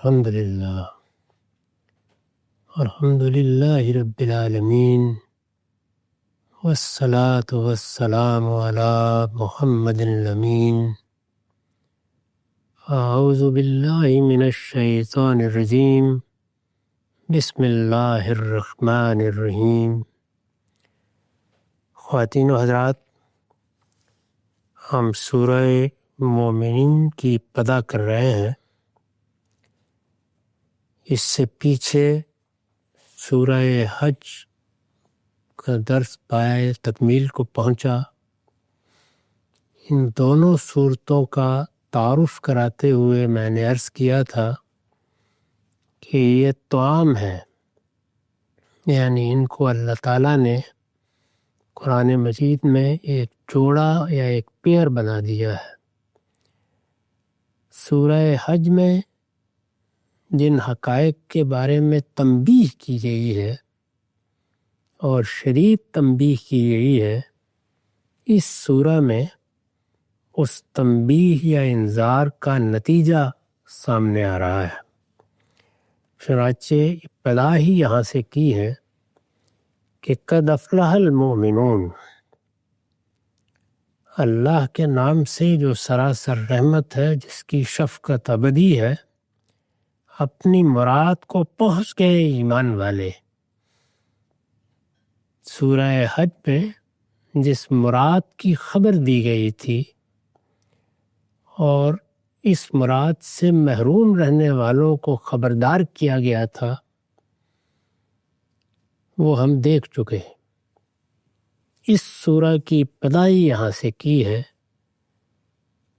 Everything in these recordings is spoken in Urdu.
الحمد للہ رب العالمین والصلاة والسلام علی محمد الامین اعوذ باللہ من الشیطان الرجیم بسم اللہ الرحمن الرحیم۔ خواتین و حضرات، ہم سورہ مومنین کی ابتدا کر رہے ہیں۔ اس سے پیچھے سورہ حج کا درس پائے تکمیل کو پہنچا۔ ان دونوں صورتوں کا تعارف کراتے ہوئے میں نے عرض کیا تھا کہ یہ توام ہے، یعنی ان کو اللہ تعالیٰ نے قرآن مجید میں ایک جوڑا یا ایک پیئر بنا دیا ہے۔ سورہ حج میں جن حقائق کے بارے میں تنبیہ کی گئی ہے اور شدید تنبیہ کی گئی ہے، اس سورہ میں اس تنبیہ یا انذار کا نتیجہ سامنے آ رہا ہے۔ چنانچہ ابتدا ہی یہاں سے کی ہے کہ قد افلح المؤمنون، اللہ کے نام سے جو سراسر رحمت ہے، جس کی شفقت ابدی ہے، اپنی مراد کو پہنچ گئے ایمان والے۔ سورہ حج میں جس مراد کی خبر دی گئی تھی اور اس مراد سے محروم رہنے والوں کو خبردار کیا گیا تھا، وہ ہم دیکھ چکے۔ اس سورہ کی ابتدائی یہاں سے کی ہے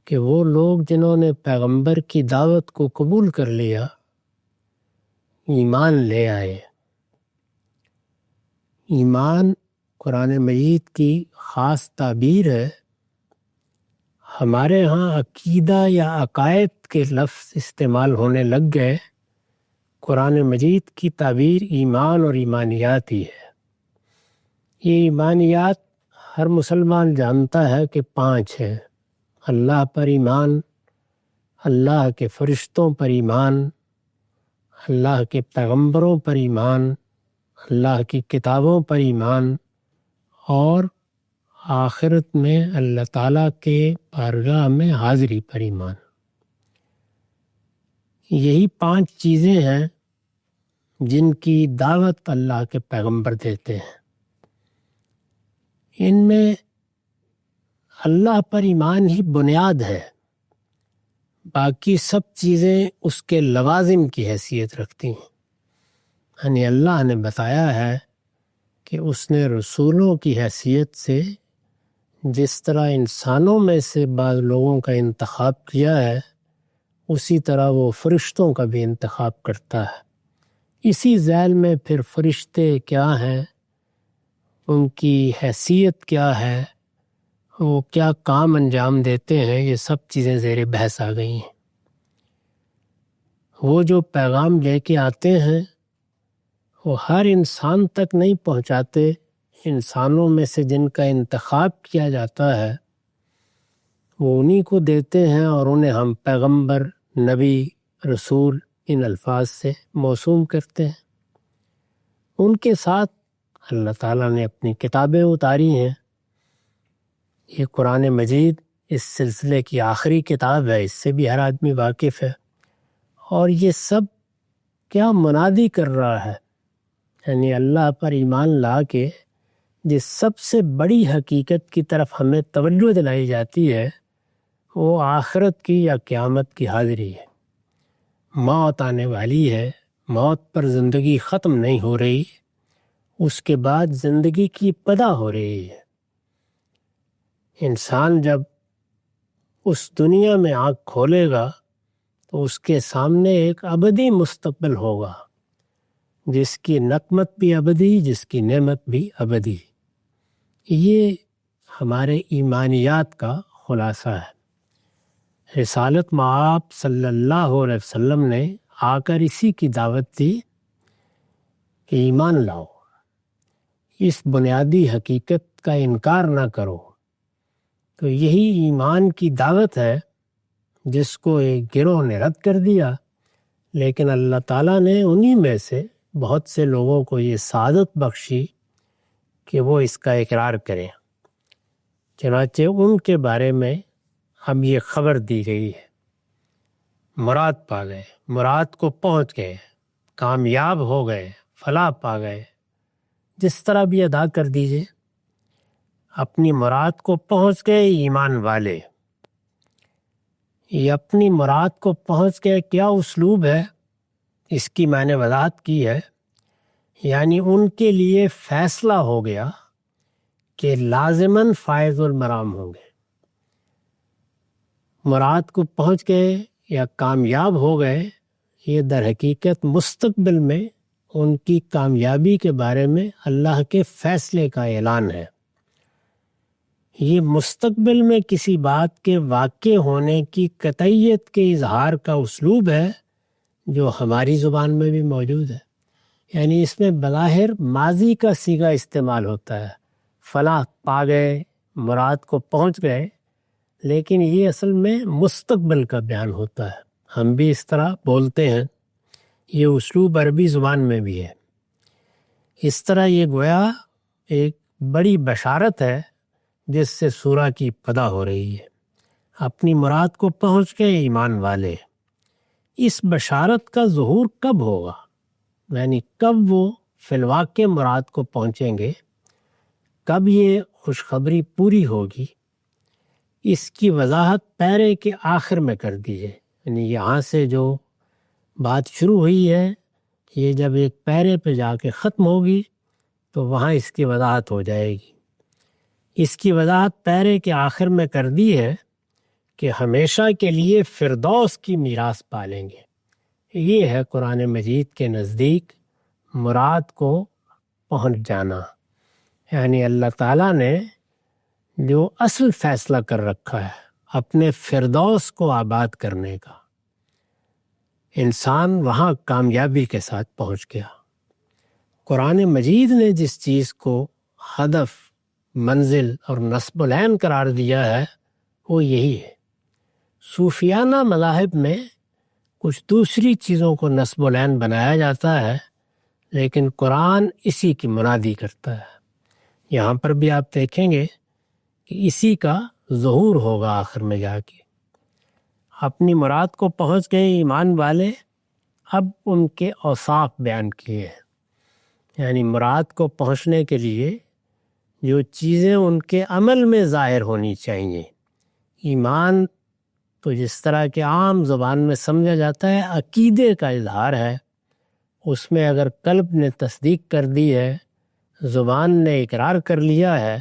کہ وہ لوگ جنہوں نے پیغمبر کی دعوت کو قبول کر لیا، ایمان لے آئے۔ ایمان قرآن مجید کی خاص تعبیر ہے۔ ہمارے ہاں عقیدہ یا عقائد کے لفظ استعمال ہونے لگ گئے، قرآن مجید کی تعبیر ایمان اور ایمانیات ہی ہے۔ یہ ایمانیات ہر مسلمان جانتا ہے کہ 5 ہیں: اللہ پر ایمان، اللہ کے فرشتوں پر ایمان، اللہ کے پیغمبروں پر ایمان، اللہ کی کتابوں پر ایمان، اور آخرت میں اللہ تعالیٰ کے بارگاہ میں حاضری پر ایمان۔ یہی 5 چیزیں ہیں جن کی دعوت اللہ کے پیغمبر دیتے ہیں۔ ان میں اللہ پر ایمان ہی بنیاد ہے، باقی سب چیزیں اس کے لوازم کی حیثیت رکھتی ہیں۔ یعنی اللہ نے بتایا ہے کہ اس نے رسولوں کی حیثیت سے جس طرح انسانوں میں سے بعض لوگوں کا انتخاب کیا ہے، اسی طرح وہ فرشتوں کا بھی انتخاب کرتا ہے۔ اسی ذیل میں پھر فرشتے کیا ہیں، ان کی حیثیت کیا ہے، وہ کیا کام انجام دیتے ہیں، یہ سب چیزیں زیر بحث آ گئی ہیں۔ وہ جو پیغام لے کے آتے ہیں وہ ہر انسان تک نہیں پہنچاتے۔ انسانوں میں سے جن کا انتخاب کیا جاتا ہے وہ انہی کو دیتے ہیں، اور انہیں ہم پیغمبر، نبی، رسول ان الفاظ سے موسوم کرتے ہیں۔ ان کے ساتھ اللہ تعالیٰ نے اپنی کتابیں اتاری ہیں۔ یہ قرآن مجید اس سلسلے کی آخری کتاب ہے، اس سے بھی ہر آدمی واقف ہے۔ اور یہ سب کیا منادی کر رہا ہے، یعنی اللہ پر ایمان لا کے جس سب سے بڑی حقیقت کی طرف ہمیں توجہ دلائی جاتی ہے، وہ آخرت کی یا قیامت کی حاضری ہے۔ موت آنے والی ہے، موت پر زندگی ختم نہیں ہو رہی، اس کے بعد زندگی کی ابتدا ہو رہی ہے۔ انسان جب اس دنیا میں آنکھ کھولے گا تو اس کے سامنے ایک ابدی مستقبل ہوگا، جس کی نقمت بھی ابدی، جس کی نعمت بھی ابدی۔ یہ ہمارے ایمانیات کا خلاصہ ہے۔ رسالت مآب صلی اللہ علیہ وسلم نے آ کر اسی کی دعوت دی کہ ایمان لاؤ، اس بنیادی حقیقت کا انکار نہ کرو۔ تو یہی ایمان کی دعوت ہے جس کو ایک گروہ نے رد کر دیا، لیکن اللہ تعالیٰ نے انہی میں سے بہت سے لوگوں کو یہ سعادت بخشی کہ وہ اس کا اقرار کریں۔ چنانچہ ان کے بارے میں اب یہ خبر دی گئی ہے، مراد پا گئے، مراد کو پہنچ گئے، کامیاب ہو گئے، فلاح پا گئے، جس طرح بھی ادا کر دیجئے، اپنی مراد کو پہنچ گئے ایمان والے۔ یہ اپنی مراد کو پہنچ گئے کیا اسلوب ہے، اس کی میں نے وضاحت کی ہے، یعنی ان کے لیے فیصلہ ہو گیا کہ لازماً فائز المرام ہوں گے، مراد کو پہنچ گئے یا کامیاب ہو گئے۔ یہ در حقیقت مستقبل میں ان کی کامیابی کے بارے میں اللہ کے فیصلے کا اعلان ہے۔ یہ مستقبل میں کسی بات کے واقع ہونے کی قطعیت کے اظہار کا اسلوب ہے جو ہماری زبان میں بھی موجود ہے، یعنی اس میں بظاہر ماضی کا صیغہ استعمال ہوتا ہے، فلاح پا گئے، مراد کو پہنچ گئے، لیکن یہ اصل میں مستقبل کا بیان ہوتا ہے۔ ہم بھی اس طرح بولتے ہیں، یہ اسلوب عربی زبان میں بھی ہے۔ اس طرح یہ گویا ایک بڑی بشارت ہے جس سے سورہ کی ابتدا ہو رہی ہے، اپنی مراد کو پہنچ گئے ایمان والے۔ اس بشارت کا ظہور کب ہوگا، یعنی کب وہ فی الواقع مراد کو پہنچیں گے، کب یہ خوشخبری پوری ہوگی، اس کی وضاحت پیرے کے آخر میں کر دیجیے۔ یعنی یہاں سے جو بات شروع ہوئی ہے، یہ جب ایک پیرے پہ جا کے ختم ہوگی تو وہاں اس کی وضاحت ہو جائے گی۔ اس کی وضاحت پیرے کے آخر میں کر دی ہے کہ ہمیشہ کے لیے فردوس کی میراث پالیں گے۔ یہ ہے قرآن مجید کے نزدیک مراد کو پہنچ جانا، یعنی اللہ تعالیٰ نے جو اصل فیصلہ کر رکھا ہے اپنے فردوس کو آباد کرنے کا، انسان وہاں کامیابی کے ساتھ پہنچ گیا۔ قرآن مجید نے جس چیز کو ہدف، منزل اور نصب العین قرار دیا ہے وہ یہی ہے۔ صوفیانہ مذاہب میں کچھ دوسری چیزوں کو نصب العین بنایا جاتا ہے، لیکن قرآن اسی کی منادی کرتا ہے۔ یہاں پر بھی آپ دیکھیں گے کہ اسی کا ظہور ہوگا آخر میں جا کے۔ اپنی مراد کو پہنچ گئے ایمان والے، اب ان کے اوصاف بیان کیے ہیں، یعنی مراد کو پہنچنے کے لیے جو چیزیں ان کے عمل میں ظاہر ہونی چاہیے۔ ایمان تو جس طرح کے عام زبان میں سمجھا جاتا ہے عقیدے کا اظہار ہے، اس میں اگر قلب نے تصدیق کر دی ہے، زبان نے اقرار کر لیا ہے،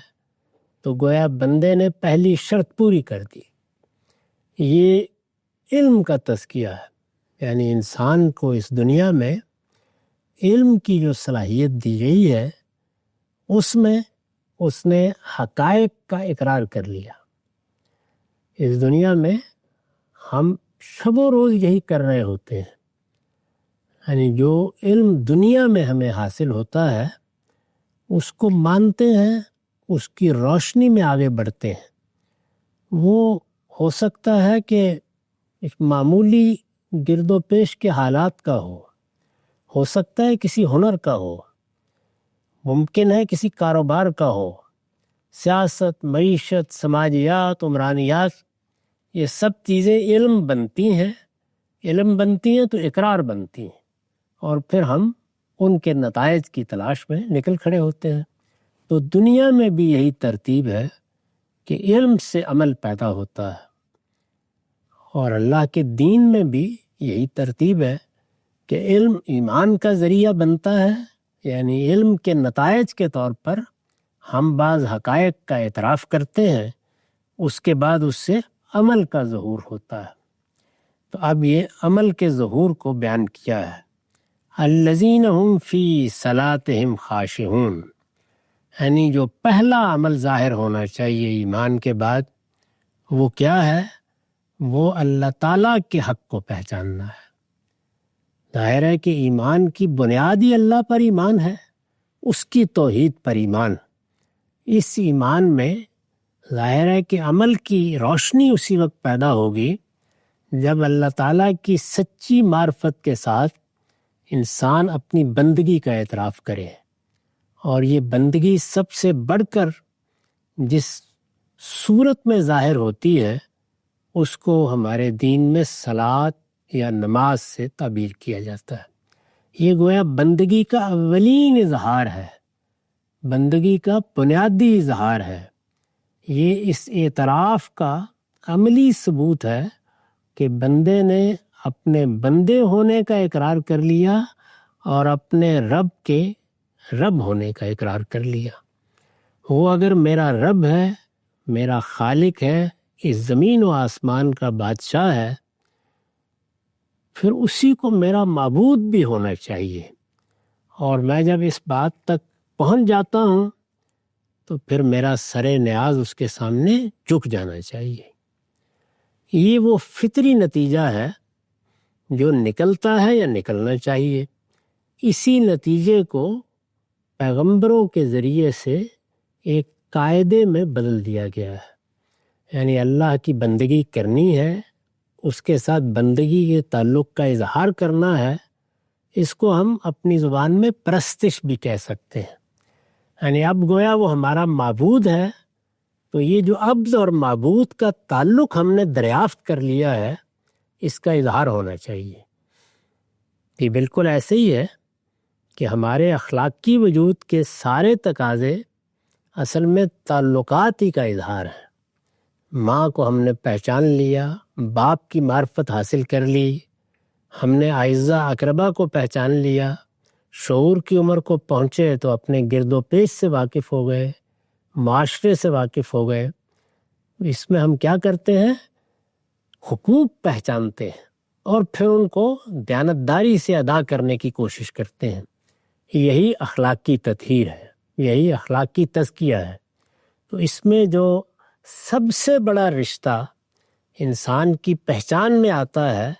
تو گویا بندے نے پہلی شرط پوری کر دی۔ یہ علم کا تزکیہ ہے، یعنی انسان کو اس دنیا میں علم کی جو صلاحیت دی گئی ہے اس میں اس نے حقائق کا اقرار کر لیا۔ اس دنیا میں ہم شب و روز یہی کر رہے ہوتے ہیں، یعنی جو علم دنیا میں ہمیں حاصل ہوتا ہے اس کو مانتے ہیں، اس کی روشنی میں آگے بڑھتے ہیں۔ وہ ہو سکتا ہے کہ ایک معمولی گرد و پیش کے حالات کا ہو سکتا ہے کسی ہنر کا ہو، ممکن ہے کسی کاروبار کا ہو، سیاست، معیشت، سماجیات، عمرانیات، یہ سب چیزیں علم بنتی ہیں۔ علم بنتی ہیں تو اقرار بنتی ہیں، اور پھر ہم ان کے نتائج کی تلاش میں نکل کھڑے ہوتے ہیں۔ تو دنیا میں بھی یہی ترتیب ہے کہ علم سے عمل پیدا ہوتا ہے، اور اللہ کے دین میں بھی یہی ترتیب ہے کہ علم ایمان کا ذریعہ بنتا ہے، یعنی علم کے نتائج کے طور پر ہم بعض حقائق کا اعتراف کرتے ہیں، اس کے بعد اس سے عمل کا ظہور ہوتا ہے۔ تو اب یہ عمل کے ظہور کو بیان کیا ہے، الذین هم فی صلاتہم خاشعون، یعنی جو پہلا عمل ظاہر ہونا چاہیے ایمان کے بعد وہ کیا ہے؟ وہ اللہ تعالیٰ کے حق کو پہچاننا ہے۔ ظاہر ہے کہ ایمان کی بنیادی اللہ پر ایمان ہے، اس کی توحید پر ایمان۔ اس ایمان میں ظاہر ہے کہ عمل کی روشنی اسی وقت پیدا ہوگی جب اللہ تعالیٰ کی سچی معرفت کے ساتھ انسان اپنی بندگی کا اعتراف کرے، اور یہ بندگی سب سے بڑھ کر جس صورت میں ظاہر ہوتی ہے اس کو ہمارے دین میں صلاۃ یا نماز سے تعبیر کیا جاتا ہے۔ یہ گویا بندگی کا اولین اظہار ہے، بندگی کا بنیادی اظہار ہے۔ یہ اس اعتراف کا عملی ثبوت ہے کہ بندے نے اپنے بندے ہونے کا اقرار کر لیا اور اپنے رب کے رب ہونے کا اقرار کر لیا۔ وہ اگر میرا رب ہے، میرا خالق ہے، اس زمین و آسمان کا بادشاہ ہے، پھر اسی کو میرا معبود بھی ہونا چاہیے۔ اور میں جب اس بات تک پہنچ جاتا ہوں تو پھر میرا سر نیاز اس کے سامنے جھک جانا چاہیے۔ یہ وہ فطری نتیجہ ہے جو نکلتا ہے یا نکلنا چاہیے۔ اسی نتیجے کو پیغمبروں کے ذریعے سے ایک قاعدے میں بدل دیا گیا ہے، یعنی اللہ کی بندگی کرنی ہے، اس کے ساتھ بندگی کے تعلق کا اظہار کرنا ہے۔ اس کو ہم اپنی زبان میں پرستش بھی کہہ سکتے ہیں، یعنی اب گویا وہ ہمارا معبود ہے، تو یہ جو عبد اور معبود کا تعلق ہم نے دریافت کر لیا ہے، اس کا اظہار ہونا چاہیے۔ یہ بالکل ایسے ہی ہے کہ ہمارے اخلاقی وجود کے سارے تقاضے اصل میں تعلقات ہی کا اظہار ہے۔ ماں کو ہم نے پہچان لیا، باپ کی معرفت حاصل کر لی، ہم نے اعزاء اقربا کو پہچان لیا، شعور کی عمر کو پہنچے تو اپنے گرد و پیش سے واقف ہو گئے، معاشرے سے واقف ہو گئے۔ اس میں ہم کیا کرتے ہیں؟ حقوق پہچانتے ہیں اور پھر ان کو دیانتداری سے ادا کرنے کی کوشش کرتے ہیں۔ یہی اخلاقی تطہیر ہے، یہی اخلاقی تزکیہ ہے۔ تو اس میں جو سب سے بڑا رشتہ انسان کی پہچان میں آتا ہے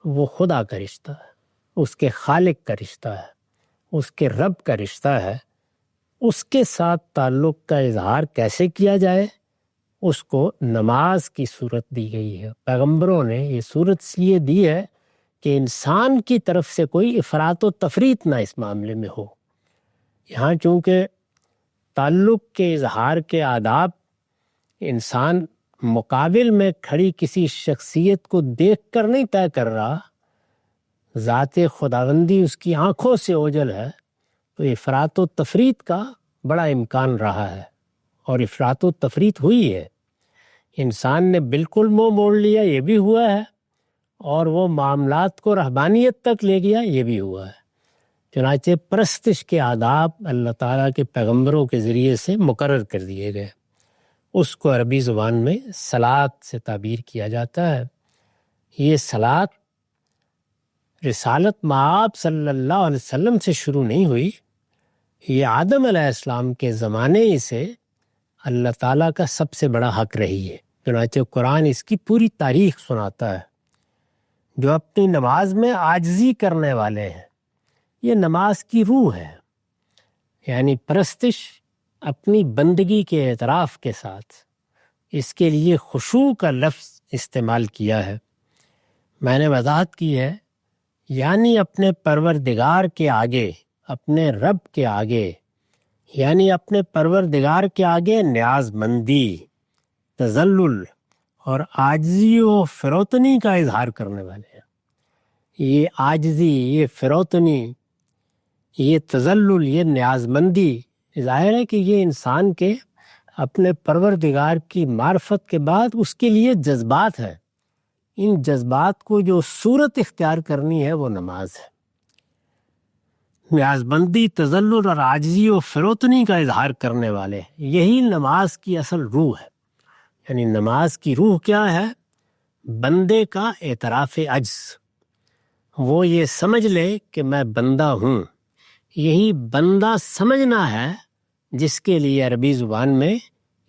وہ خدا کا رشتہ ہے، اس کے خالق کا رشتہ ہے، اس کے رب کا رشتہ ہے۔ اس کے ساتھ تعلق کا اظہار کیسے کیا جائے؟ اس کو نماز کی صورت دی گئی ہے۔ پیغمبروں نے یہ صورت یہ دی ہے کہ انسان کی طرف سے کوئی افراط و تفریط نہ اس معاملے میں ہو۔ یہاں چونکہ تعلق کے اظہار کے آداب انسان مقابل میں کھڑی کسی شخصیت کو دیکھ کر نہیں طے کر رہا، ذات خداوندی اس کی آنکھوں سے اوجھل ہے، تو افراط و تفریط کا بڑا امکان رہا ہے، اور افراط و تفریط ہوئی ہے۔ انسان نے بالکل منہ موڑ لیا، یہ بھی ہوا ہے، اور وہ معاملات کو رہبانیت تک لے گیا، یہ بھی ہوا ہے۔ چنانچہ پرستش کے آداب اللہ تعالیٰ کے پیغمبروں کے ذریعے سے مقرر کر دیے گئے۔ اس کو عربی زبان میں صلاۃ سے تعبیر کیا جاتا ہے۔ یہ صلاۃ رسالت مآب صلی اللہ علیہ وسلم سے شروع نہیں ہوئی، یہ آدم علیہ السلام کے زمانے ہی سے اللہ تعالیٰ کا سب سے بڑا حق رہی ہے۔ چنانچہ قرآن اس کی پوری تاریخ سناتا ہے۔ جو اپنی نماز میں عاجزی کرنے والے ہیں، یہ نماز کی روح ہے، یعنی پرستش اپنی بندگی کے اعتراف کے ساتھ اس کے لیے خشوع کا لفظ استعمال کیا ہے۔ میں نے وضاحت کی ہے، یعنی اپنے پروردگار کے آگے، اپنے رب کے آگے، یعنی اپنے پروردگار کے آگے نیاز مندی، تذلل اور عاجزی و فروتنی کا اظہار کرنے والے ہیں۔ یہ عاجزی، یہ فروتنی، یہ تذلل، یہ نیاز مندی، ظاہر ہے کہ یہ انسان کے اپنے پروردگار کی معرفت کے بعد اس کے لیے جذبات ہیں۔ ان جذبات کو جو صورت اختیار کرنی ہے وہ نماز ہے۔ نیاز مندی، تذلل اور عاجزی و فروتنی کا اظہار کرنے والے، یہی نماز کی اصل روح ہے۔ یعنی نماز کی روح کیا ہے؟ بندے کا اعتراف عجز، وہ یہ سمجھ لے کہ میں بندہ ہوں۔ یہی بندہ سمجھنا ہے جس کے لیے عربی زبان میں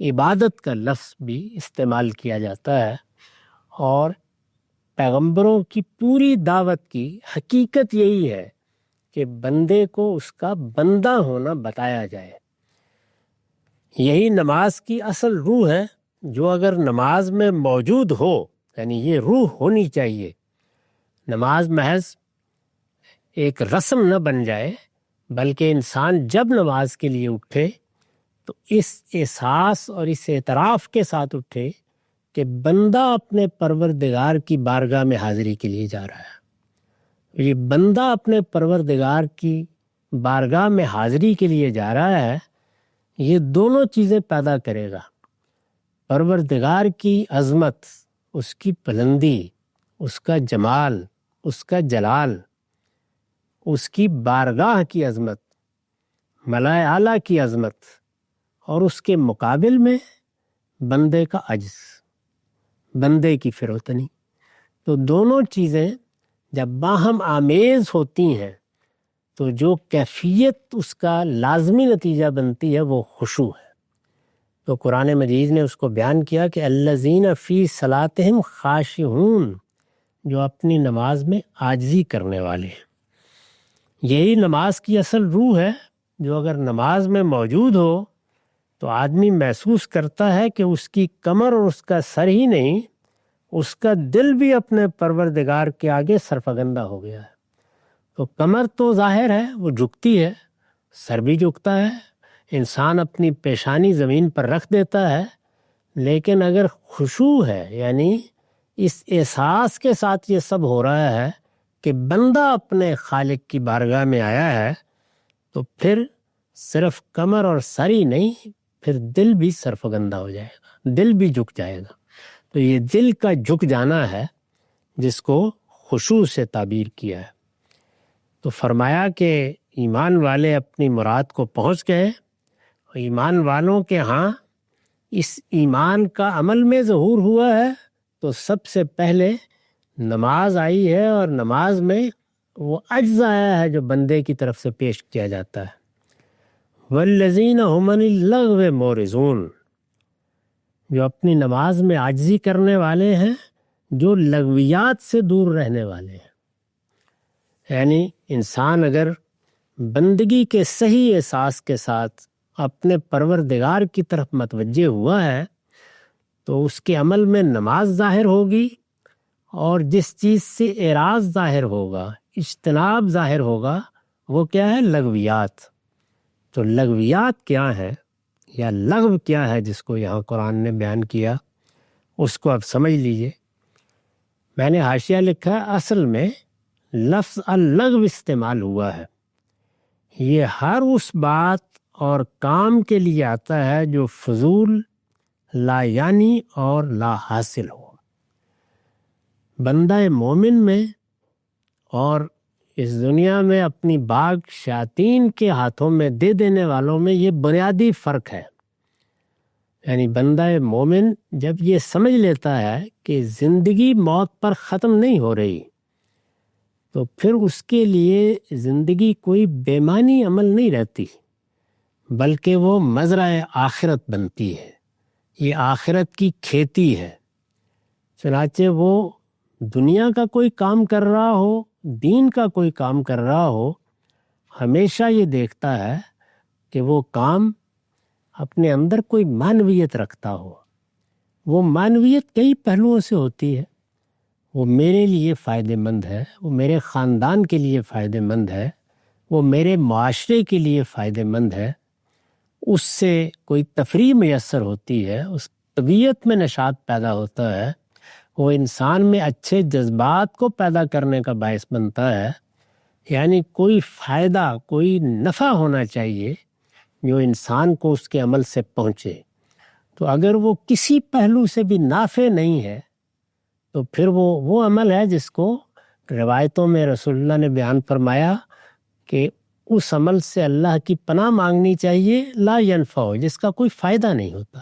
عبادت کا لفظ بھی استعمال کیا جاتا ہے۔ اور پیغمبروں کی پوری دعوت کی حقیقت یہی ہے کہ بندے کو اس کا بندہ ہونا بتایا جائے۔ یہی نماز کی اصل روح ہے، جو اگر نماز میں موجود ہو، یعنی یہ روح ہونی چاہیے. نماز محض ایک رسم نہ بن جائے، بلکہ انسان جب نماز کے لیے اٹھے تو اس احساس اور اس اعتراف کے ساتھ اٹھے کہ بندہ اپنے پروردگار کی بارگاہ میں حاضری کے لیے جا رہا ہے. یہ بندہ اپنے پروردگار کی بارگاہ میں حاضری کے لیے جا رہا ہے، یہ دونوں چیزیں پیدا کرے گا. پروردگار کی عظمت، اس کی بلندی، اس کا جمال، اس کا جلال، اس کی بارگاہ کی عظمت، ملائے اعلیٰ کی عظمت، اور اس کے مقابل میں بندے کا عجز، بندے کی فروتنی. تو دونوں چیزیں جب باہم آمیز ہوتی ہیں تو جو کیفیت اس کا لازمی نتیجہ بنتی ہے وہ خشوع ہے. تو قرآن مجید نے اس کو بیان کیا کہ الذین فی صلاتہم خاشعون، جو اپنی نماز میں عاجزی کرنے والے ہیں. یہی نماز کی اصل روح ہے، جو اگر نماز میں موجود ہو تو آدمی محسوس کرتا ہے کہ اس کی کمر اور اس کا سر ہی نہیں، اس کا دل بھی اپنے پروردگار کے آگے سرفگندہ ہو گیا ہے. تو کمر تو ظاہر ہے وہ جھکتی ہے، سر بھی جھکتا ہے، انسان اپنی پیشانی زمین پر رکھ دیتا ہے. لیکن اگر خشوع ہے، یعنی اس احساس کے ساتھ یہ سب ہو رہا ہے کہ بندہ اپنے خالق کی بارگاہ میں آیا ہے، تو پھر صرف کمر اور سر ہی نہیں، پھر دل بھی سرفگندہ ہو جائے گا، دل بھی جھک جائے گا. تو یہ دل کا جھک جانا ہے جس کو خشوع سے تعبیر کیا ہے. تو فرمایا کہ ایمان والے اپنی مراد کو پہنچ گئے. ایمان والوں کے ہاں اس ایمان کا عمل میں ظہور ہوا ہے تو سب سے پہلے نماز آئی ہے، اور نماز میں وہ عجز آیا ہے جو بندے کی طرف سے پیش کیا جاتا ہے. والذین هم عن اللغو معرضون، جو اپنی نماز میں عاجزی کرنے والے ہیں، جو لغویات سے دور رہنے والے ہیں. یعنی انسان اگر بندگی کے صحیح احساس کے ساتھ اپنے پروردگار کی طرف متوجہ ہوا ہے تو اس کے عمل میں نماز ظاہر ہوگی، اور جس چیز سے اعراض ظاہر ہوگا، اجتناب ظاہر ہوگا، وہ کیا ہے؟ لغویات. تو لغویات کیا ہے یا لغو کیا ہے جس کو یہاں قرآن نے بیان کیا، اس کو اب سمجھ لیجئے. میں نے حاشیہ لکھا ہے، اصل میں لفظ اللغو استعمال ہوا ہے. یہ ہر اس بات اور کام کے لیے آتا ہے جو فضول، لا یعنی اور لا حاصل ہو. بندہ مومن میں اور اس دنیا میں اپنی باغ شیاطین کے ہاتھوں میں دے دینے والوں میں یہ بنیادی فرق ہے. یعنی بندہ مومن جب یہ سمجھ لیتا ہے کہ زندگی موت پر ختم نہیں ہو رہی، تو پھر اس کے لیے زندگی کوئی بے معنی عمل نہیں رہتی، بلکہ وہ مزرعہ آخرت بنتی ہے. یہ آخرت کی کھیتی ہے. چنانچہ وہ دنیا کا کوئی کام کر رہا ہو، دین کا کوئی کام کر رہا ہو، ہمیشہ یہ دیکھتا ہے کہ وہ کام اپنے اندر کوئی معنویت رکھتا ہو. وہ معنویت کئی پہلوؤں سے ہوتی ہے. وہ میرے لیے فائدہ مند ہے، وہ میرے خاندان کے لیے فائدہ مند ہے، وہ میرے معاشرے کے لیے فائدہ مند ہے. اس سے کوئی تفریح میسر ہوتی ہے، اس طبیعت میں نشاط پیدا ہوتا ہے، وہ انسان میں اچھے جذبات کو پیدا کرنے کا باعث بنتا ہے. یعنی کوئی فائدہ، کوئی نفع ہونا چاہیے جو انسان کو اس کے عمل سے پہنچے. تو اگر وہ کسی پہلو سے بھی نافع نہیں ہے تو پھر وہ عمل ہے جس کو روایتوں میں رسول اللہ نے بیان فرمایا کہ اس عمل سے اللہ کی پناہ مانگنی چاہیے، لا ینفع، جس کا کوئی فائدہ نہیں ہوتا.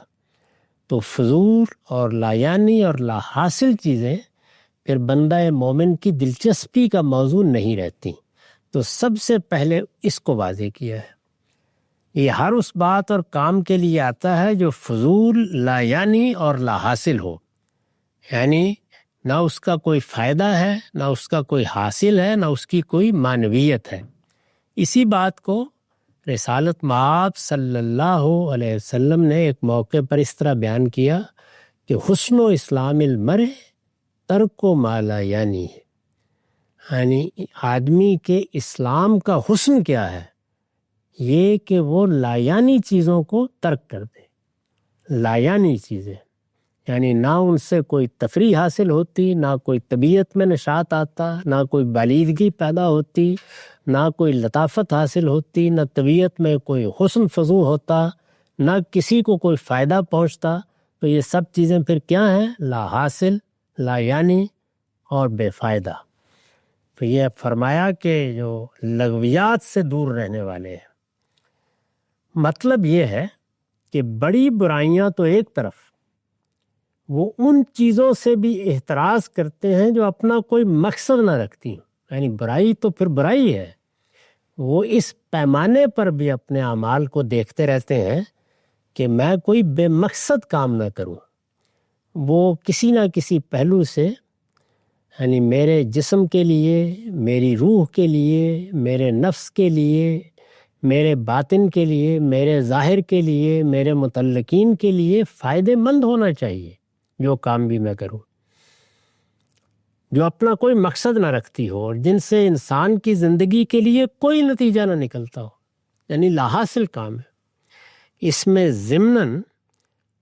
تو فضول اور لا یعنی اور لا حاصل چیزیں پھر بندہ مومن کی دلچسپی کا موضوع نہیں رہتی. تو سب سے پہلے اس کو واضح کیا ہے. یہ ہر اس بات اور کام کے لیے آتا ہے جو فضول، لا یعنی اور لا حاصل ہو. یعنی نہ اس کا کوئی فائدہ ہے، نہ اس کا کوئی حاصل ہے، نہ اس کی کوئی معنویت ہے. اسی بات کو رسالت مآب صلی اللہ علیہ وسلم نے ایک موقع پر اس طرح بیان کیا کہ حسن و اسلام المرء ترک و مالا یعنی ہے، یعنی آدمی کے اسلام کا حسن کیا ہے؟ یہ کہ وہ لایانی چیزوں کو ترک کر دے۔ لایانی چیزیں یعنی نہ ان سے کوئی تفریح حاصل ہوتی، نہ کوئی طبیعت میں نشاط آتا، نہ کوئی بالیدگی پیدا ہوتی، نہ کوئی لطافت حاصل ہوتی، نہ طبیعت میں کوئی حسن فزوں ہوتا، نہ کسی کو کوئی فائدہ پہنچتا۔ تو یہ سب چیزیں پھر کیا ہیں؟ لا حاصل، لا یعنی اور بے فائدہ۔ تو یہ فرمایا کہ جو لغویات سے دور رہنے والے ہیں، مطلب یہ ہے کہ بڑی برائیاں تو ایک طرف، وہ ان چیزوں سے بھی احتراز کرتے ہیں جو اپنا کوئی مقصد نہ رکھتی ہیں، یعنی برائی تو پھر برائی ہے، وہ اس پیمانے پر بھی اپنے اعمال کو دیکھتے رہتے ہیں کہ میں کوئی بے مقصد کام نہ کروں۔ وہ کسی نہ کسی پہلو سے، یعنی میرے جسم کے لیے، میری روح کے لیے، میرے نفس کے لیے، میرے باطن کے لیے، میرے ظاہر کے لیے، میرے متعلقین کے لیے فائدہ مند ہونا چاہیے جو کام بھی میں کروں، جو اپنا کوئی مقصد نہ رکھتی ہو اور جن سے انسان کی زندگی کے لیے کوئی نتیجہ نہ نکلتا ہو، یعنی لا حاصل کام ہے۔ اس میں ضمناً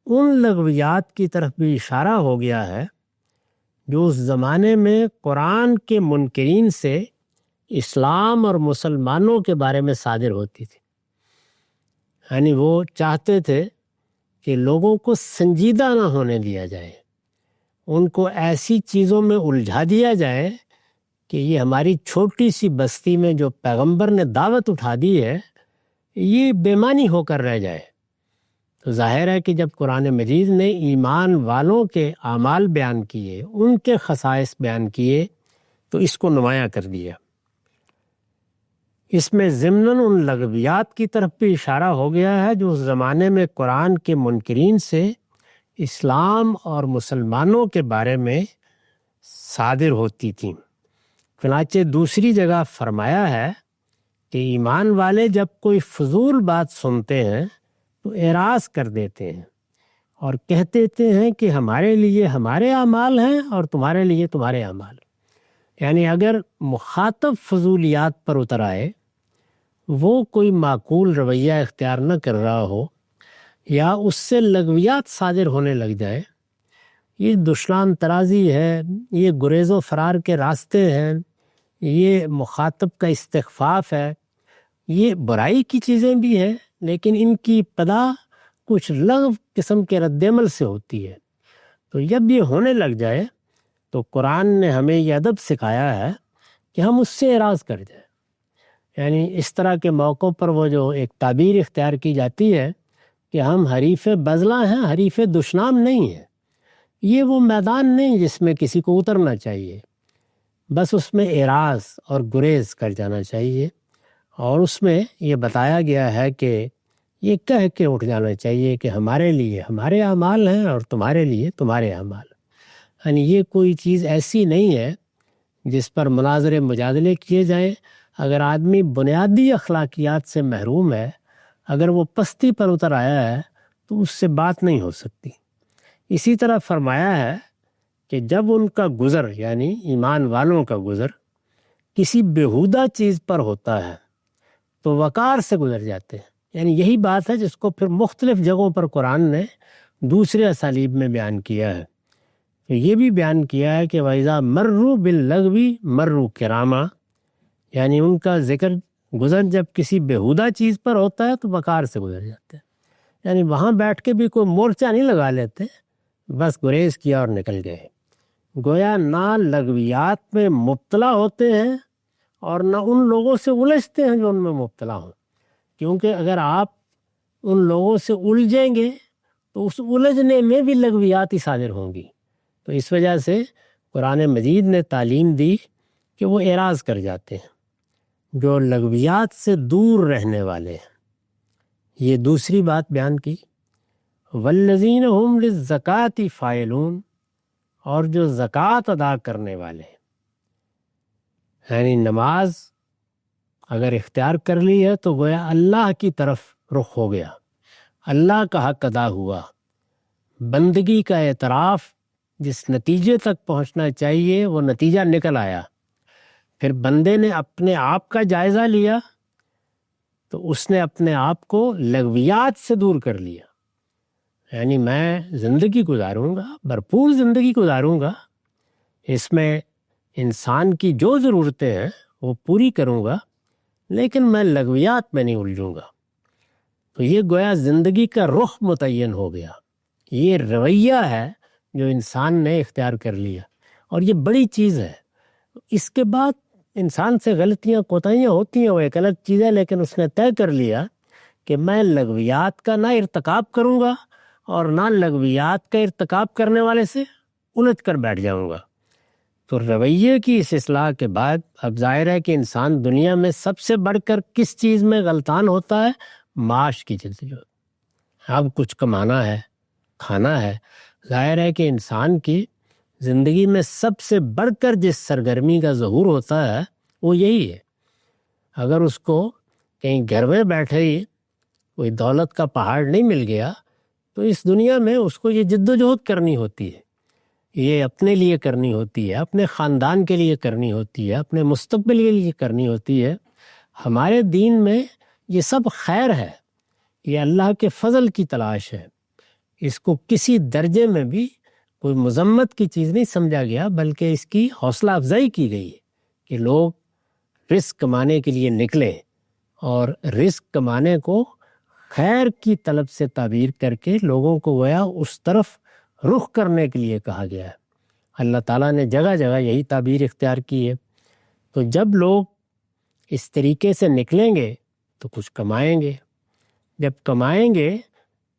ان لغویات کی طرف بھی اشارہ ہو گیا ہے جو اس زمانے میں قرآن کے منکرین سے اسلام اور مسلمانوں کے بارے میں صادر ہوتی تھی۔ یعنی وہ چاہتے تھے کہ لوگوں کو سنجیدہ نہ ہونے دیا جائے، ان کو ایسی چیزوں میں الجھا دیا جائے کہ یہ ہماری چھوٹی سی بستی میں جو پیغمبر نے دعوت اٹھا دی ہے یہ بے معنی ہو کر رہ جائے۔ تو ظاہر ہے کہ جب قرآن مجید نے ایمان والوں کے اعمال بیان کیے، ان کے خصائص بیان کیے، تو اس کو نمایاں کر دیا۔ اس میں ضمناً ان لغویات کی طرف بھی اشارہ ہو گیا ہے جو اس زمانے میں قرآن کے منکرین سے اسلام اور مسلمانوں کے بارے میں صادر ہوتی تھیں۔ چنانچہ دوسری جگہ فرمایا ہے کہ ایمان والے جب کوئی فضول بات سنتے ہیں تو اعراض کر دیتے ہیں اور کہہ دیتے ہیں کہ ہمارے لیے ہمارے اعمال ہیں اور تمہارے لیے تمہارے اعمال۔ یعنی اگر مخاطب فضولیات پر اتر آئے، وہ کوئی معقول رویہ اختیار نہ کر رہا ہو یا اس سے لغویات صادر ہونے لگ جائے، یہ دشنام ترازی ہے، یہ گریز و فرار کے راستے ہیں، یہ مخاطب کا استخفاف ہے، یہ برائی کی چیزیں بھی ہیں، لیکن ان کی ابتدا کچھ لغو قسم کے رد عمل سے ہوتی ہے۔ تو جب یہ ہونے لگ جائے تو قرآن نے ہمیں یہ ادب سکھایا ہے کہ ہم اس سے اعراض کر جائیں۔ یعنی اس طرح کے موقعوں پر وہ جو ایک تعبیر اختیار کی جاتی ہے کہ ہم حریف بزلہ ہیں، حریف دشنام نہیں ہیں، یہ وہ میدان نہیں جس میں کسی کو اترنا چاہیے، بس اس میں اعراض اور گریز کر جانا چاہیے، اور اس میں یہ بتایا گیا ہے کہ یہ کہہ کے اٹھ جانا چاہیے کہ ہمارے لیے ہمارے اعمال ہیں اور تمہارے لیے تمہارے اعمال۔ یعنی یہ کوئی چیز ایسی نہیں ہے جس پر مناظرے مجادلے کیے جائیں۔ اگر آدمی بنیادی اخلاقیات سے محروم ہے، اگر وہ پستی پر اتر آیا ہے تو اس سے بات نہیں ہو سکتی۔ اسی طرح فرمایا ہے کہ جب ان کا گزر، یعنی ایمان والوں کا گزر، کسی بیہودہ چیز پر ہوتا ہے تو وقار سے گزر جاتے ہیں۔ یعنی یہی بات ہے جس کو پھر مختلف جگہوں پر قرآن نے دوسرے اسالیب میں بیان کیا ہے۔ یہ بھی بیان کیا ہے کہ وَإِذَا مَرُّوا بِاللَّغْوِ مَرُّوا كِرَامًا، یعنی ان کا ذکر گزر جب کسی بیہودہ چیز پر ہوتا ہے تو وقار سے گزر جاتے ہیں، یعنی وہاں بیٹھ کے بھی کوئی مورچہ نہیں لگا لیتے، بس گریز کیا اور نکل گئے۔ گویا نہ لغویات میں مبتلا ہوتے ہیں اور نہ ان لوگوں سے الجھتے ہیں جو ان میں مبتلا ہوں، کیونکہ اگر آپ ان لوگوں سے الجھیں گے تو اس الجھنے میں بھی لغویات ہی صادر ہوں گی۔ تو اس وجہ سے قرآن مجید نے تعلیم دی کہ وہ اعراض کر جاتے ہیں جو لغویات سے دور رہنے والے ہیں۔ یہ دوسری بات بیان کی، والذین هم للزکاۃ فاعلون، اور جو زکوٰۃ ادا کرنے والے ہیں، یعنی نماز اگر اختیار کر لی ہے تو گویا اللہ کی طرف رخ ہو گیا، اللہ کا حق ادا ہوا، بندگی کا اعتراف جس نتیجے تک پہنچنا چاہیے وہ نتیجہ نکل آیا، پھر بندے نے اپنے آپ کا جائزہ لیا تو اس نے اپنے آپ کو لغویات سے دور کر لیا، یعنی میں زندگی گزاروں گا، بھرپور زندگی گزاروں گا، اس میں انسان کی جو ضرورتیں ہیں وہ پوری کروں گا، لیکن میں لغویات میں نہیں الجھوں گا۔ تو یہ گویا زندگی کا رخ متعین ہو گیا، یہ رویہ ہے جو انسان نے اختیار کر لیا، اور یہ بڑی چیز ہے۔ اس کے بعد انسان سے غلطیاں کوتاہیاں ہوتی ہیں، وہ ایک الگ چیز ہے، لیکن اس نے طے کر لیا کہ میں لغویات کا نہ ارتکاب کروں گا اور نہ لغویات کا ارتکاب کرنے والے سے الجھ کر بیٹھ جاؤں گا۔ تو رویے کی اس اصلاح کے بعد اب ظاہر ہے کہ انسان دنیا میں سب سے بڑھ کر کس چیز میں غلطان ہوتا ہے؟ معاش کی جدوجہد۔ اب کچھ کمانا ہے، کھانا ہے، ظاہر ہے کہ انسان کی زندگی میں سب سے بڑھ کر جس سرگرمی کا ظہور ہوتا ہے وہ یہی ہے۔ اگر اس کو کہیں گھر میں بیٹھے ہی کوئی دولت کا پہاڑ نہیں مل گیا تو اس دنیا میں اس کو یہ جدوجہد کرنی ہوتی ہے، یہ اپنے لیے کرنی ہوتی ہے، اپنے خاندان کے لیے کرنی ہوتی ہے، اپنے مستقبل کے لیے کرنی ہوتی ہے۔ ہمارے دین میں یہ سب خیر ہے، یہ اللہ کے فضل کی تلاش ہے، اس کو کسی درجے میں بھی کوئی مذمت کی چیز نہیں سمجھا گیا، بلکہ اس کی حوصلہ افزائی کی گئی ہے کہ لوگ رزق کمانے کے لیے نکلیں، اور رزق کمانے کو خیر کی طلب سے تعبیر کر کے لوگوں کو گویا اس طرف رخ کرنے کے لیے کہا گیا ہے۔ اللہ تعالیٰ نے جگہ جگہ یہی تعبیر اختیار کی ہے۔ تو جب لوگ اس طریقے سے نکلیں گے تو کچھ کمائیں گے، جب کمائیں گے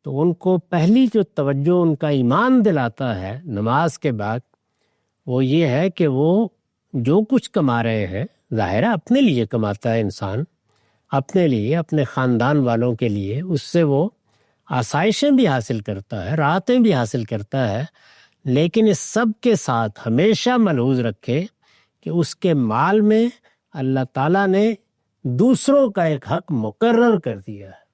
تو ان کو پہلی جو توجہ ان کا ایمان دلاتا ہے نماز کے بعد وہ یہ ہے کہ وہ جو کچھ کما رہے ہیں ظاہر ہے اپنے لیے کماتا ہے انسان، اپنے لیے، اپنے خاندان والوں کے لیے، اس سے وہ آسائشیں بھی حاصل کرتا ہے، راحتیں بھی حاصل کرتا ہے، لیکن اس سب کے ساتھ ہمیشہ ملحوظ رکھے کہ اس کے مال میں اللہ تعالیٰ نے دوسروں کا ایک حق مقرر کر دیا ہے،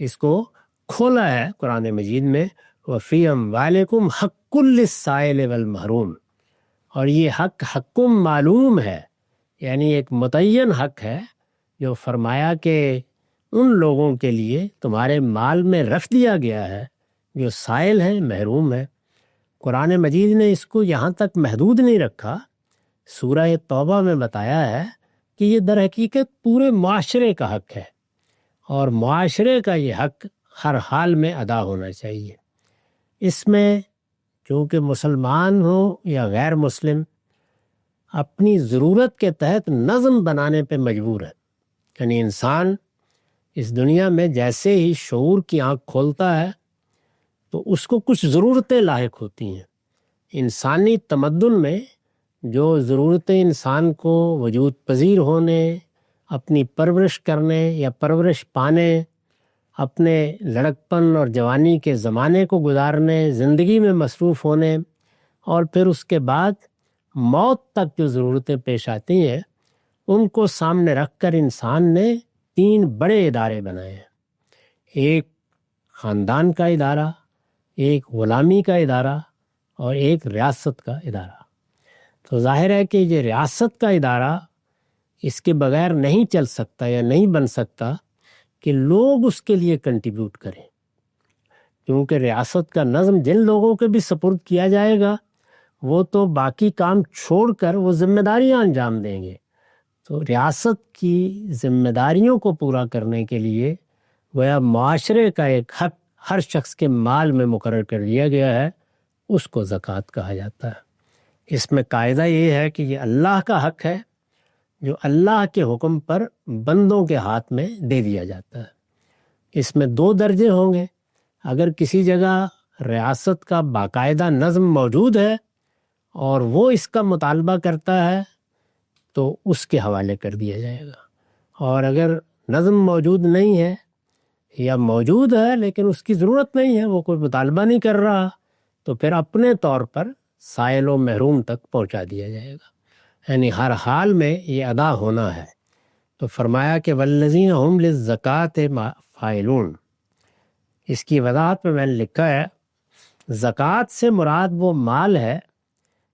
اس کو کھولا ہے قرآن مجید میں، وَفِي أَمْوَالِكُمْ حَقٌّ لِلسَّائِلِ وَالْمَحْرُومِ، اور یہ حق حقم معلوم ہے، یعنی ایک متعین حق ہے جو فرمایا کہ ان لوگوں کے لیے تمہارے مال میں رکھ دیا گیا ہے جو سائل ہیں، محروم ہیں۔ قرآن مجید نے اس کو یہاں تک محدود نہیں رکھا، سورہ توبہ میں بتایا ہے کہ یہ در حقیقت پورے معاشرے کا حق ہے، اور معاشرے کا یہ حق ہر حال میں ادا ہونا چاہیے۔ اس میں چونکہ مسلمان ہو یا غیر مسلم اپنی ضرورت کے تحت نظم بنانے پہ مجبور ہے، یعنی انسان اس دنیا میں جیسے ہی شعور کی آنکھ کھولتا ہے تو اس کو کچھ ضرورتیں لاحق ہوتی ہیں۔ انسانی تمدن میں جو ضرورتیں انسان کو وجود پذیر ہونے، اپنی پرورش کرنے یا پرورش پانے، اپنے لڑکپن اور جوانی کے زمانے کو گزارنے، زندگی میں مصروف ہونے، اور پھر اس کے بعد موت تک جو ضرورتیں پیش آتی ہیں ان کو سامنے رکھ کر انسان نے 3 بڑے ادارے بنائے ہیں، ایک خاندان کا ادارہ، ایک غلامی کا ادارہ، اور ایک ریاست کا ادارہ۔ تو ظاہر ہے کہ یہ ریاست کا ادارہ اس کے بغیر نہیں چل سکتا یا نہیں بن سکتا کہ لوگ اس کے لیے کنٹریبیوٹ کریں، کیونکہ ریاست کا نظم جن لوگوں کے بھی سپرد کیا جائے گا وہ تو باقی کام چھوڑ کر وہ ذمہ داریاں انجام دیں گے۔ تو ریاست کی ذمہ داریوں کو پورا کرنے کے لیے گویا معاشرے کا ایک حق ہر شخص کے مال میں مقرر کر دیا گیا ہے، اس کو زکوٰۃ کہا جاتا ہے۔ اس میں قاعدہ یہ ہے کہ یہ اللہ کا حق ہے جو اللہ کے حکم پر بندوں کے ہاتھ میں دے دیا جاتا ہے۔ اس میں 2 درجے ہوں گے، اگر کسی جگہ ریاست کا باقاعدہ نظم موجود ہے اور وہ اس کا مطالبہ کرتا ہے تو اس کے حوالے کر دیا جائے گا، اور اگر نظم موجود نہیں ہے یا موجود ہے لیکن اس کی ضرورت نہیں ہے، وہ کوئی مطالبہ نہیں کر رہا، تو پھر اپنے طور پر سائل و محروم تک پہنچا دیا جائے گا، یعنی ہر حال میں یہ ادا ہونا ہے۔ تو فرمایا کہ والذین هم للزکوٰۃ فاعلون، اس کی وضاحت میں نے لکھا ہے زکوٰۃ سے مراد وہ مال ہے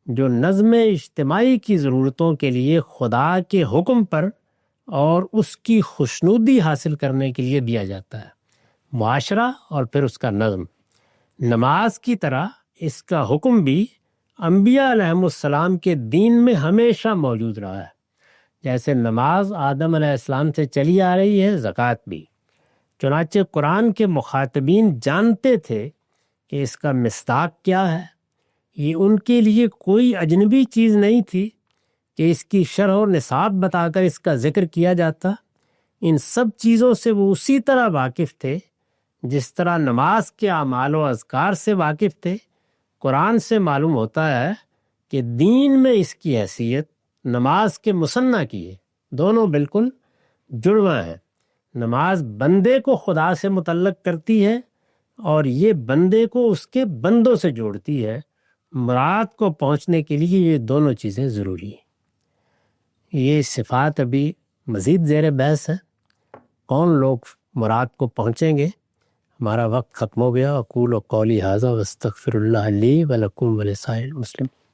جو نظم اجتماعی کی ضرورتوں کے لیے خدا کے حکم پر اور اس کی خوشنودی حاصل کرنے کے لیے دیا جاتا ہے۔ معاشرہ اور پھر اس کا نظم۔ نماز کی طرح اس کا حکم بھی انبیاء علیہم السلام کے دین میں ہمیشہ موجود رہا ہے۔ جیسے نماز آدم علیہ السلام سے چلی آ رہی ہے، زکوٰۃ بھی۔ چنانچہ قرآن کے مخاطبین جانتے تھے کہ اس کا مصداق کیا ہے۔ یہ ان کے لیے کوئی اجنبی چیز نہیں تھی کہ اس کی شرح و نصاب بتا کر اس کا ذکر کیا جاتا۔ ان سب چیزوں سے وہ اسی طرح واقف تھے جس طرح نماز کے اعمال و اذکار سے واقف تھے۔ قرآن سے معلوم ہوتا ہے کہ دین میں اس کی حیثیت نماز کے مثنیٰ کی ہے، دونوں بالکل جڑواں ہیں۔ نماز بندے کو خدا سے متعلق کرتی ہے اور یہ بندے کو اس کے بندوں سے جوڑتی ہے۔ مراد کو پہنچنے کے لیے یہ دونوں چیزیں ضروری ہیں۔ یہ صفات ابھی مزید زیر بحث ہے، کون لوگ مراد کو پہنچیں گے۔ ہمارا وقت ختم ہو گیا۔ اقول قولی ھذا واستغفر اللہ لی ولکم ولسائر المسلمین۔